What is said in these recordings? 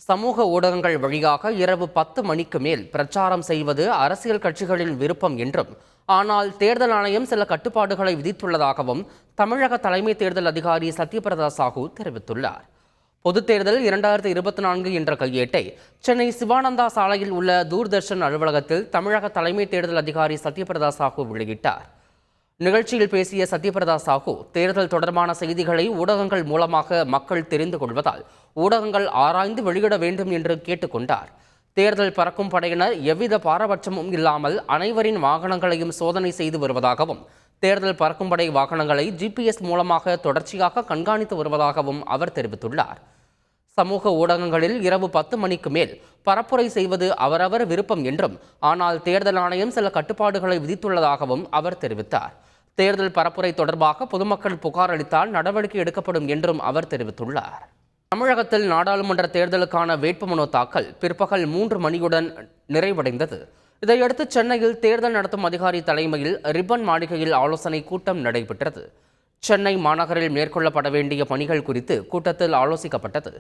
சமூக ஊடகங்கள் வழியாக இரவு 10 மணிக்கு மேல் பிரச்சாரம் செய்வது அரசியல் கட்சிகளின் விருப்பம் என்றும், ஆனால் தேர்தல் ஆணையம் சில கட்டுப்பாடுகளை விதித்துள்ளதாகவும் தமிழக தலைமை தேர்தல் அதிகாரி சத்யபிரதா சாஹூ தெரிவித்துள்ளார். பொதுத் தேர்தல் 2024 என்ற கையேட்டை சென்னை சிவானந்தா சாலையில் உள்ள தூர்தர்ஷன் அலுவலகத்தில் தமிழக தலைமை தேர்தல் அதிகாரி சத்யபிரதா சாஹூ வெளியிட்டார். நிகழ்ச்சியில் பேசிய சத்யபிரதா சாஹூ, தேர்தல் தொடர்பான செய்திகளை ஊடகங்கள் மூலமாக மக்கள் தெரிந்து கொள்வதால் ஊடகங்கள் ஆராய்ந்து வெளியிட வேண்டும் என்று கேட்டுக்கொண்டார். தேர்தல் பறக்கும் படையினர் எவ்வித பாரபட்சமும் இல்லாமல் அனைவரின் வாகனங்களையும் சோதனை செய்து வருவதாகவும், தேர்தல் பறக்கும் படை வாகனங்களை GPS மூலமாக தொடர்ச்சியாக கண்காணித்து வருவதாகவும் அவர் தெரிவித்துள்ளார். சமூக ஊடகங்களில் இரவு 10 மணிக்கு மேல் பரப்புரை செய்வது அவரவர் விருப்பம் என்றும், ஆனால் தேர்தல் ஆணையம் சில கட்டுப்பாடுகளை விதித்துள்ளதாகவும் அவர் தெரிவித்தார். தேர்தல் பரப்புரை தொடர்பாக பொதுமக்கள் புகார் அளித்தால் நடவடிக்கை எடுக்கப்படும் என்றும் அவர் தெரிவித்துள்ளார். தமிழகத்தில் நாடாளுமன்ற தேர்தலுக்கான வேட்புமனு தாக்கல் பிற்பகல் 3 மணியுடன் நிறைவடைந்தது. இதையடுத்து சென்னையில் தேர்தல் நடத்தும் அதிகாரி தலைமையில் ரிப்பன் மாளிகையில் ஆலோசனை கூட்டம் நடைபெற்றது. சென்னை மாநகரில் மேற்கொள்ளப்பட வேண்டிய பணிகள் குறித்து கூட்டத்தில் ஆலோசிக்கப்பட்டது.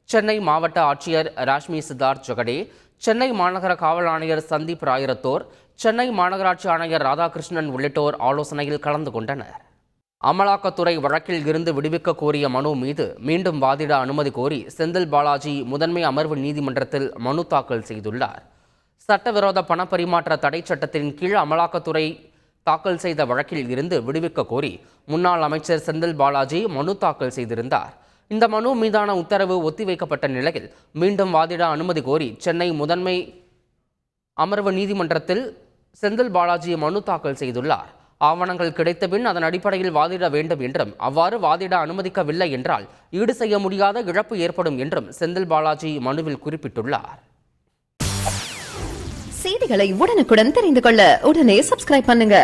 சென்னை மாவட்ட ஆட்சியர் ராஷ்மி சித்தார்த் ஜெகடே, சென்னை மாநகர காவல் ஆணையர் சந்தீப் ராயரத்தோர், சென்னை மாநகராட்சி ஆணையர் ராதாகிருஷ்ணன் உள்ளிட்டோர் ஆலோசனையில் கலந்து கொண்டனர். அமலாக்கத்துறை வழக்கில் இருந்து விடுவிக்க கோரிய மனு மீது மீண்டும் வாதிட அனுமதி கோரி செந்தில் பாலாஜி முதன்மை அமர்வு நீதிமன்றத்தில் மனு தாக்கல் செய்துள்ளார். சட்டவிரோத பணப்பரிமாற்ற தடை சட்டத்தின் கீழ் அமலாக்கத்துறை தாக்கல் செய்த வழக்கில் இருந்து விடுவிக்க கோரி முன்னாள் அமைச்சர் செந்தில் பாலாஜி மனு தாக்கல் செய்திருந்தார். இந்த மனு மீதான உத்தரவு ஒத்திவைக்கப்பட்ட நிலையில் மீண்டும் வாதிட அனுமதி கோரி சென்னை முதன்மை அமர்வு நீதிமன்றத்தில் செந்தில் பாலாஜி மனு தாக்கல் செய்துள்ளார். ஆவணங்கள் கிடைத்தபின் அதன் அடிப்படையில் வாதிட வேண்டும் என்றும், அவ்வாறு வாதிட அனுமதிக்கவில்லை என்றால் ஈடு செய்ய முடியாத இழப்பு ஏற்படும் என்றும் செந்தில் பாலாஜி மனுவில் குறிப்பிட்டுள்ளார். செய்திகளை உடனுக்குடன் தெரிந்து கொள்ள உடனே சப்ஸ்கிரைப் பண்ணுங்க.